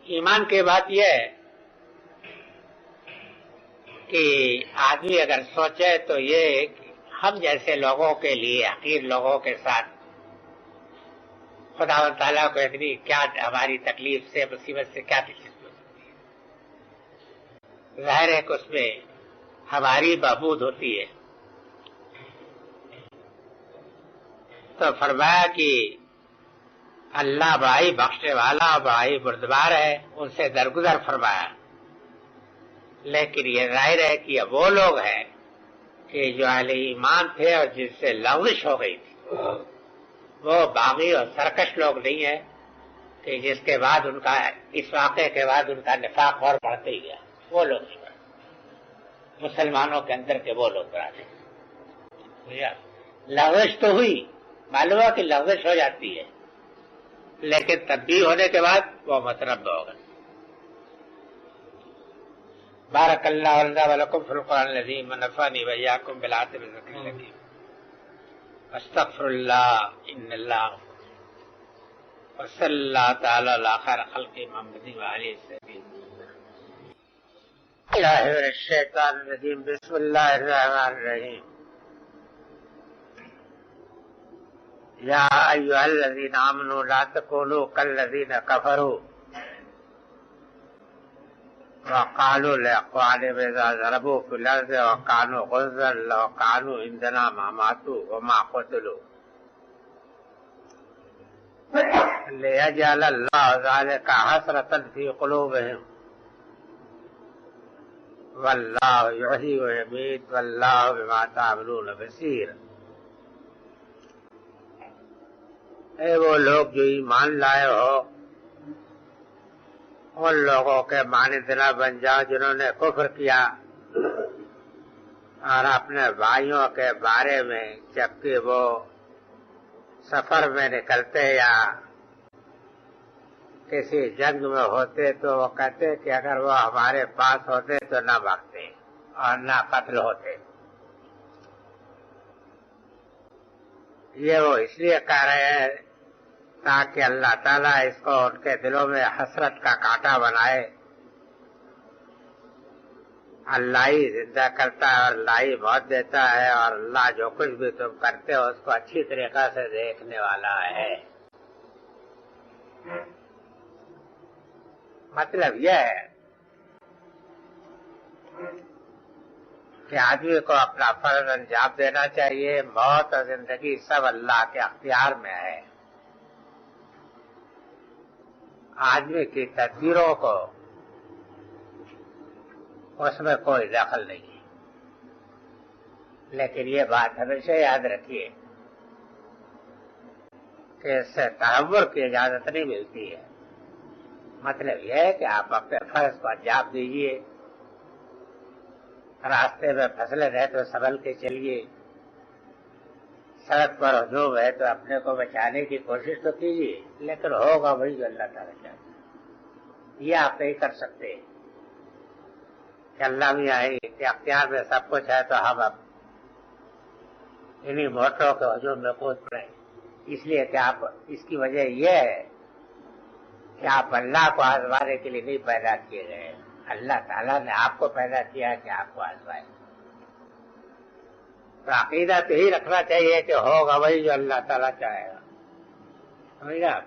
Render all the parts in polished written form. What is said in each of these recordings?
ایمان کی بات یہ ہے کہ آدمی اگر سوچے تو یہ ہم جیسے لوگوں کے لیے، حقیر لوگوں کے ساتھ خدا و تعالیٰ کو اتنی کیا ہماری تکلیف سے، مصیبت سے کیا تکلیف ہو سکتی ہے؟ ظاہر ہے کہ اس میں ہماری بہبود ہوتی ہے۔ تو فرمایا کہ اللہ بڑائی بخشنے والا، بڑائی بردبار ہے، ان سے درگزر فرمایا۔ لیکن یہ ظاہر ہے کہ یہ وہ لوگ ہیں کہ جو اہل ایمان تھے اور جن سے لغزش ہو گئی تھی، وہ باغی اور سرکش لوگ نہیں ہیں کہ جس کے بعد ان کا، اس واقعے کے بعد ان کا نفاق اور بڑھتے ہی گیا۔ وہ لوگ نہیں بڑھتے، مسلمانوں کے اندر کے وہ لوگ بڑھتے۔ لغزش تو ہوئی، معلوم ہے کہ لغزش ہو جاتی ہے، لیکن تبدیل ہونے کے بعد وہ متنبع ہوگا۔ بارک اللہ لنا ولکم فی القرآن العظیم ونفعنی وإیاکم بالآیات والذکر الحکیم۔ استغفر اللہ ان اللہ وصلی اللہ تعالی علی خیر خلق محمد وآلہ وسلم۔ اللہ من الشیطان الرجیم، بسم اللہ الرحمن الرحیم۔ یا ایھا الذین آمنوا لا تکونوا کالذین کفروا وقالوا لإخوانهم إذا ضربوا في الأرض وكانوا غزا لو كانوا عندنا ما ماتوا وما قتلوا ليجعل الله ذلك حسرة في قلوبهم والله يحيي ويميت والله بما تعملون بصير۔ اے وہ لوگ جو ایمان لائے ہو، ان لوگوں کے مانند نہ بن جاؤ جنہوں نے کفر کیا اور اپنے بھائیوں کے بارے میں جبکہ وہ سفر میں نکلتے یا کسی جنگ میں ہوتے تو وہ کہتے کہ اگر وہ ہمارے پاس ہوتے تو نہ بھاگتے اور نہ قتل ہوتے۔ یہ وہ اس لیے کہہ رہے ہیں تاکہ اللہ تعالیٰ اس کو ان کے دلوں میں حسرت کا کانٹا بنائے۔ اللہ ہی زندہ کرتا ہے اور اللہ ہی موت دیتا ہے، اور اللہ جو کچھ بھی تم کرتے ہو اس کو اچھی طریقہ سے دیکھنے والا ہے۔ مطلب یہ ہے کہ آدمی کو اپنا فرض انجام دینا چاہیے۔ موت اور زندگی سب اللہ کے اختیار میں ہے، آدمی کی تدبیروں کو اس میں کوئی دخل نہیں ہے۔ لیکن یہ بات ہمیشہ یاد رکھیے کہ اس سے تہور کی اجازت نہیں ملتی ہے۔ مطلب یہ ہے کہ آپ اپنے فرض کو انجام دیجیے، راستے میں پھسلے رہے تو سنبھل کے چلیے، سڑک پر ہجوم ہے تو اپنے کو بچانے کی کوشش تو کیجیے، لیکن ہوگا وہی جو اللہ تعالیٰ چاہتے۔ یہ آپ نہیں کر سکتے کہ اللہ بھی آئے کہ اختیار میں سب کچھ ہے تو ہم اب انہیں موٹروں کے ہجوم میں کود پڑیں۔ اس لیے کہ آپ، اس کی وجہ یہ ہے کہ آپ اللہ کو آزمانے کے لیے نہیں پیدا کیے گئے، اللہ تعالیٰ نے آپ کو پیدا کیا کہ آپ کو آزمائے۔ تو عقیدہ تو ہی رکھنا چاہیے کہ ہوگا وہی جو اللہ تعالیٰ چاہے گا، سمجھا؟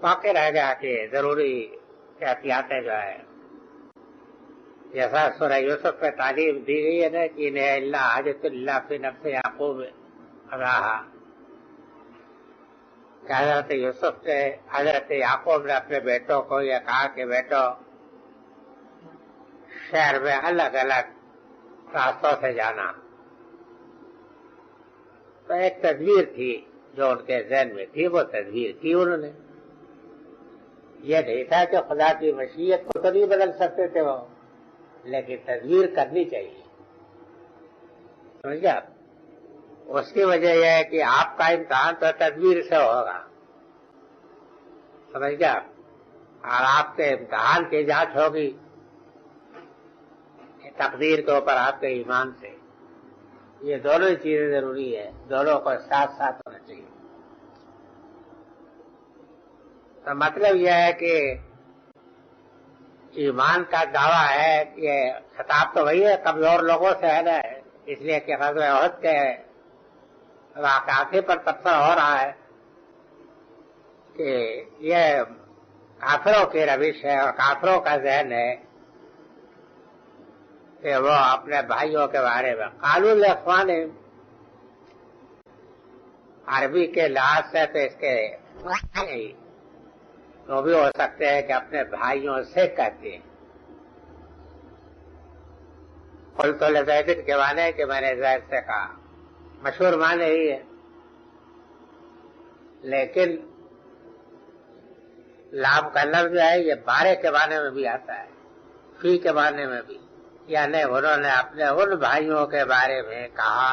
باقی رہ گیا کہ ضروری احتیاطیں جو ہے، جیسا سورہ یوسف پہ تعلیم دی گئی ہے نا کہ انہیں اللہ حاجت اللہ فی نفس یعقوب رہا، کہ حضرت یوسف سے حضرت یعقوب نے اپنے بیٹوں کو یہ کہا کہ بیٹو شہر میں الگ الگ راستوں سے جانا۔ تو ایک تدبیر تھی جو ان کے ذہن میں تھی، وہ تدبیر کی انہوں نے۔ یہ نہیں تھا کہ خدا کی مشیت کو تو نہیں بدل سکتے تھے وہ، لیکن تدبیر کرنی چاہیے، سمجھا؟ اس کی وجہ یہ ہے کہ آپ کا امتحان تو تدبیر سے ہوگا، سمجھ گیا؟ اور آپ کے امتحان کی جانچ ہوگی تقدیر کے اوپر آپ کے ایمان سے۔ یہ دونوں ہی چیزیں ضروری ہے، دونوں کو ساتھ ساتھ ہونا چاہیے۔ تو مطلب یہ ہے کہ ایمان کا دعویٰ ہے، یہ خطاب تو وہی ہے کمزور لوگوں سے ہے نا، اس لیے کہ غزوہ احد کے واقعات پر تبصرہ ہو رہا ہے کہ یہ کافروں کی روش ہے اور کافروں کا ذہن ہے کہ وہ اپنے بھائیوں کے بارے میں قالوا لاخوانہم، عربی کے لحاظ سے تو اس کے وہ بھی ہو سکتے ہیں کہ اپنے بھائیوں سے کہتے ہیں. قلت لزید کے معنی کہ میں نے زید سے کہا، مشہور معنی ہی ہے، لیکن لام کا لفظ جو ہے یہ بارے کے معنی میں بھی آتا ہے، فی کے معنی میں بھی، یعنی انہوں نے اپنے ان بھائیوں کے بارے میں کہا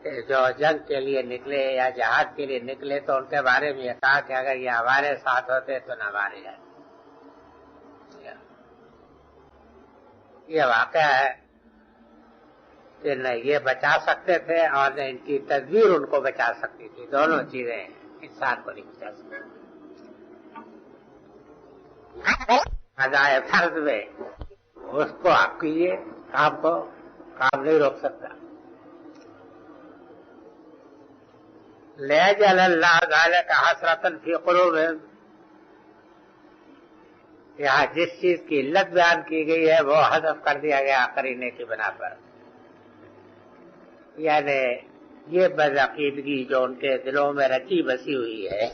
کہ جو جنگ کے لیے نکلے یا جہاد کے لیے نکلے، تو ان کے بارے میں یہ کہا کہ اگر یہ ہمارے ساتھ ہوتے تو نہ مارے جاتے. یہ واقعہ ہے کہ نہ یہ بچا سکتے تھے اور نہ ان کی تدبیر ان کو بچا سکتی تھی. دونوں چیزیں انسان کو نہیں بچا سکتی. ادائے فرض میں اس کو آپ کیجیے، کام کو کام نہیں روک سکتا. لیجعل اللہ ذلک حسرۃ فی قلوبہم، یہاں جس چیز کی علت بیان کی گئی ہے وہ حذف کر دیا گیا قرینے کی بنا پر، یعنی یہ بدعقیدگی جو ان کے دلوں میں رچی بسی ہوئی ہے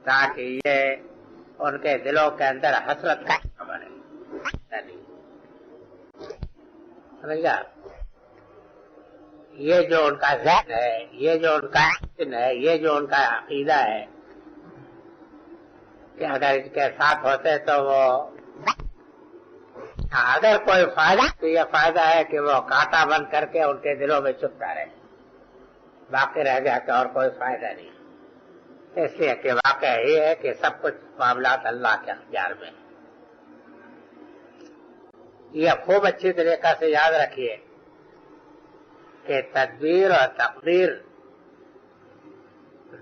تاکہ یہ ان کے دلوں کے اندر حسرت کا بنے. سمجھا؟ یہ جو ان کا ذہن ہے، یہ جو ان کا عقیدہ ہے، یہ جو ان کا عقیدہ ہے کہ اگر اس کے ساتھ ہوتے تو وہ اگر کوئی فائدہ تو یہ فائدہ ہے کہ وہ کانٹا بند کر کے ان کے دلوں میں چپتا رہے، باقی رہ گیا کہ اور کوئی فائدہ نہیں. اس لیے کہ واقعہ یہ ہے کہ سب کچھ معاملات اللہ کے اختیار میں. یہ خوب اچھی طریقہ سے یاد رکھیے کہ تدبیر اور تقدیر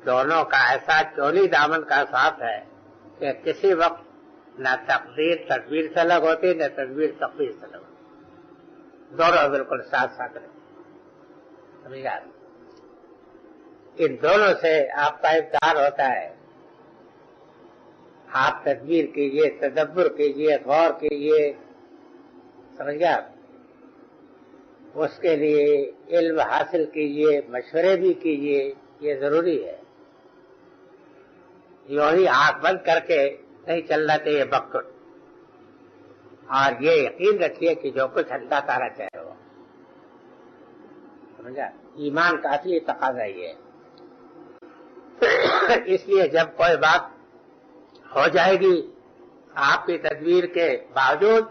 دونوں کا ایسا چولی دامن کا ساتھ ہے کہ کسی وقت نہ تقدیر تدبیر سے الگ ہوتی نہ تدبیر تقدیر سے الگ ہوتی، دونوں بالکل ساتھ ساتھ رہتے. سمجھا؟ ان دونوں سے آپ کا امتحان ہوتا ہے. آپ تدبیر کیجئے، تدبر کیجئے، غور کیجئے. سمجھ گیا؟ اس کے لیے علم حاصل کیجئے، مشورے بھی کیجئے، یہ ضروری ہے. یوں ہی آنکھ بند کر کے نہیں چلنا چاہیے وقت. اور یہ یقین رکھیے کہ جو کچھ اللہ تعالیٰ چاہے وہ. سمجھا؟ ایمان کا اصلی تقاضا یہ ہے. اس لیے جب کوئی بات ہو جائے گی آپ کی تدبیر کے باوجود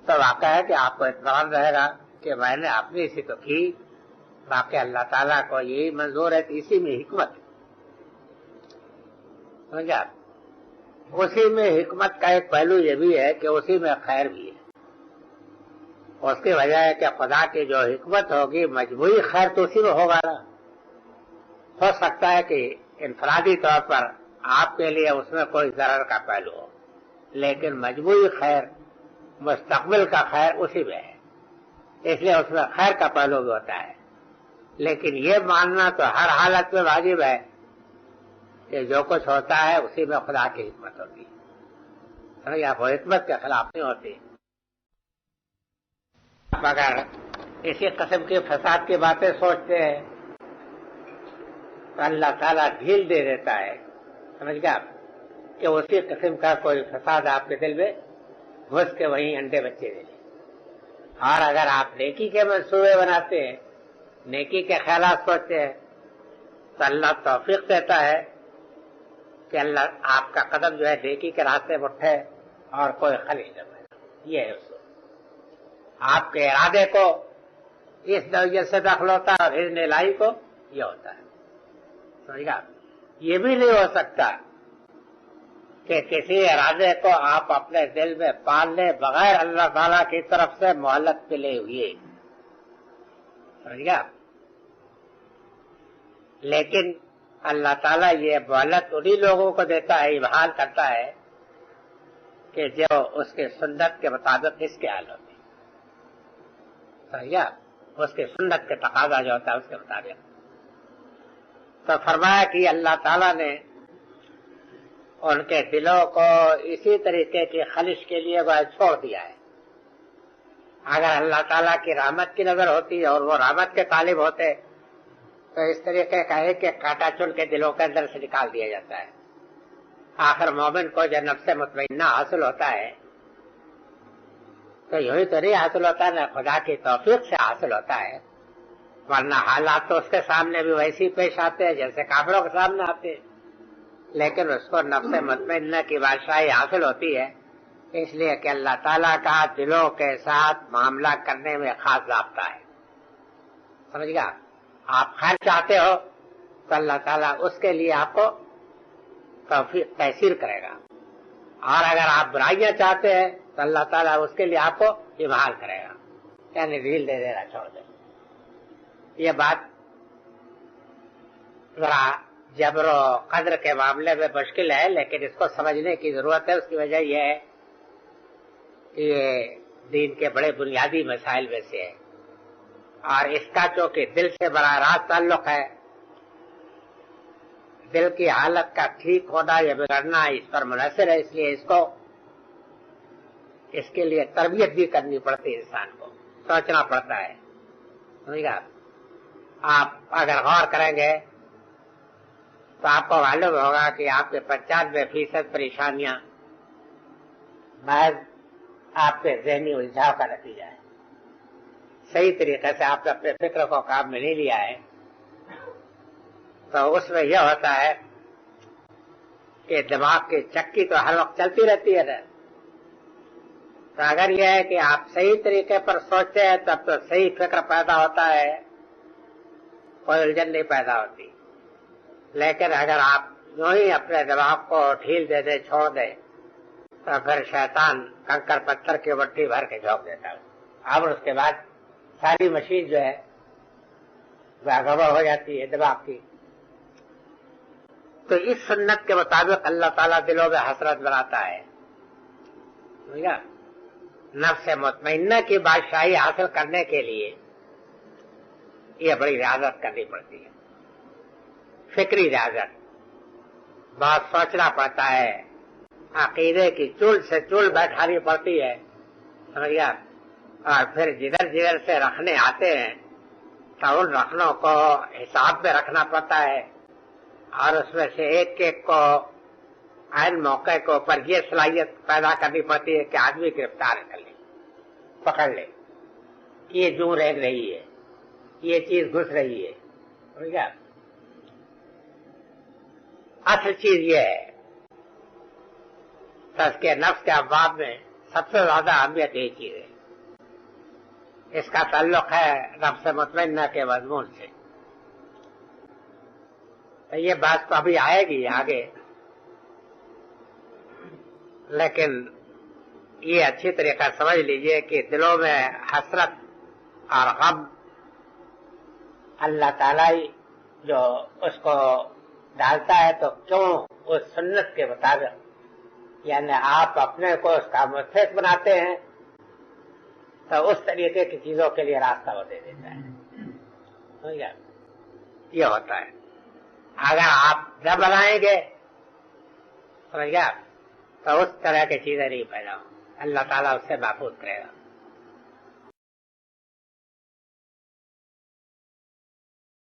تو واقع ہے کہ آپ کو اطمینان رہے گا کہ میں نے اپنی سی تو کی، باقی اللہ تعالیٰ کو یہی منظور ہے کہ اسی میں حکمت ہے. سمجھا؟ اسی میں حکمت کا ایک پہلو یہ بھی ہے کہ اسی میں خیر بھی ہے. اس کی وجہ ہے کہ خدا کی جو حکمت ہوگی مجموعی خیر تو اسی میں ہوگا نا. ہو سکتا ہے کہ انفرادی طور پر آپ کے لیے اس میں کوئی ضرر کا پہلو ہو، لیکن مجموعی خیر، مستقبل کا خیر اسی میں ہے. اس لیے اس میں خیر کا پہلو بھی ہوتا ہے. لیکن یہ ماننا تو ہر حالت میں واجب ہے کہ جو کچھ ہوتا ہے اسی میں خدا کی حکمت ہوتی ہے. سمجھے؟ آپ وہ حکمت کے خلاف نہیں ہوتی. مگر اسی قسم کے فساد کی باتیں سوچتے ہیں تو اللہ تعالیٰ ڈھیل دے دیتا ہے. سمجھ گیا کہ اسی قسم کا کوئی فساد آپ کے دل میں گھس کے وہیں انڈے بچے دے دیں. اور اگر آپ نیکی کے منصوبے بناتے ہیں، نیکی کے خیالات سوچتے ہیں تو اللہ توفیق دیتا ہے کہ اللہ آپ کا قدم جو ہے نیکی کے راستے میں اٹھے اور کوئی خلیج نہ بنے. یہ ہے اصول. آپ کے ارادے کو اس نوعیت سے دخل ہوتا ہے اور اذن الہی کو یہ ہوتا ہے. سمجھ گا؟ یہ بھی نہیں ہو سکتا کہ کسی ارادے کو آپ اپنے دل میں پال لیں بغیر اللہ تعالیٰ کی طرف سے مہلت ملے ہوئے. سمجھ گیا؟ لیکن اللہ تعالیٰ یہ مہلت انہی لوگوں کو دیتا ہے، ابحال کرتا ہے کہ جو اس کے سنت کے مطابق اس کے حال ہوتے، سمجھا، اس کے سنت کے تقاضا جو ہوتا ہے اس کے مطابق. تو فرمایا کہ اللہ تعالیٰ نے ان کے دلوں کو اسی طریقے کی خلش کے لیے وہ چھوڑ دیا ہے. اگر اللہ تعالیٰ کی رحمت کی نظر ہوتی اور وہ رحمت کے طالب ہوتے تو اس طریقے کا ہے کہ کانٹا چن کے دلوں کے اندر سے نکال دیا جاتا ہے. آخر مومن کو جو نفس مطمئنہ حاصل ہوتا ہے تو یوں ہی تو نہیں حاصل ہوتا، نہ خدا کی توفیق سے حاصل ہوتا ہے، ورنہ حالات تو اس کے سامنے بھی ویسے پیش آتے ہیں جیسے کافروں کے سامنے آتے ہیں، لیکن اس کو نفس مطمئنہ کی بادشاہی حاصل ہوتی ہے اس لیے کہ اللہ تعالیٰ کا دلوں کے ساتھ معاملہ کرنے میں خاص ضابطہ ہے. سمجھ گیا؟ آپ خیر چاہتے ہو تو اللہ تعالیٰ اس کے لیے آپ کو تحصیل کرے گا، اور اگر آپ برائیاں چاہتے ہیں تو اللہ تعالیٰ اس کے لیے آپ کو ابحال کرے گا، یعنی ڈھیل دے دینا چھوڑ دے. یہ بات ذرا جبر و قدر کے معاملے میں مشکل ہے، لیکن اس کو سمجھنے کی ضرورت ہے. اس کی وجہ یہ ہے کہ یہ دین کے بڑے بنیادی مسائل میں سے ہے، اور اس کا چونکہ دل سے براہ راست تعلق ہے، دل کی حالت کا ٹھیک ہونا یا بگڑنا اس پر منحصر ہے، اس لیے اس کے لیے تربیت بھی کرنی پڑتی ہے، انسان کو سوچنا پڑتا ہے. سمجھ گا؟ آپ اگر غور کریں گے تو آپ کو معلوم ہوگا کہ آپ کے 95% پریشانیاں محض آپ کے ذہنی الجھاؤ کا نتیجہ ہے. صحیح طریقے سے آپ نے اپنے فکر کو کام میں نہیں لیا ہے تو اس میں یہ ہوتا ہے کہ دماغ کی چکی تو ہر وقت چلتی رہتی ہے نا. تو اگر یہ ہے کہ آپ صحیح طریقے پر سوچتے ہیں تب تو صحیح فکر پیدا ہوتا ہے، کوئی الجھن نہیں پیدا ہوتی. لیکن اگر آپ یوں ہی اپنے دماغ کو ڈھیل دے دیں، چھوڑ دیں، تو پھر شیطان کنکر پتھر کی مٹی بھر کے جھونک دیتا ہے، اور اس کے بعد ساری مشین جو ہے وہ گڑبڑ ہو جاتی ہے دماغ کی. تو اس سنت کے مطابق اللہ تعالیٰ دلوں میں حسرت بناتا ہے. نفس مطمئنہ کی بادشاہی حاصل کرنے کے لیے یہ بڑی ریاضت کرنی پڑتی ہے، فکری ریاضت. بہت سوچنا پڑتا ہے، عقیدے کی چول سے چول بیٹھانی پڑتی ہے، سمجھ گیا. اور پھر جدھر جدھر سے رکھنے آتے ہیں تو ان رکھنوں کو حساب میں رکھنا پڑتا ہے، اور اس میں سے ایک ایک کو عین موقع کو پر یہ صلاحیت پیدا کرنی پڑتی ہے کہ آدمی گرفتار کر لے، پکڑ لے کہ یہ جوں رہ رہی ہے، یہ چیز گھس رہی ہے. سمجھ گیا؟ اصل چیز یہ ہے تزکیہ نفس کے ابواب میں سب سے زیادہ اہمیت یہی چیز ہے. اس کا تعلق ہے نفس مطمئنہ کے مضمون سے. یہ بات تو ابھی آئے گی آگے، لیکن یہ اچھی طریقہ سمجھ لیجئے کہ دلوں میں حسرت اور غم اللہ تعالیٰ جو اس کو ڈالتا ہے تو کیوں اس سنت کے مطابق، یعنی آپ اپنے کو اس کا مستحق بناتے ہیں تو اس طریقے کی چیزوں کے لیے راستہ وہ دے دیتا ہے. یہ ہوتا ہے. اگر آپ نہ بنائیں گے سمجھ گیا تو اس طرح کی چیزیں نہیں پیدا ہوں، اللہ تعالیٰ اس سے محفوظ کرے گا.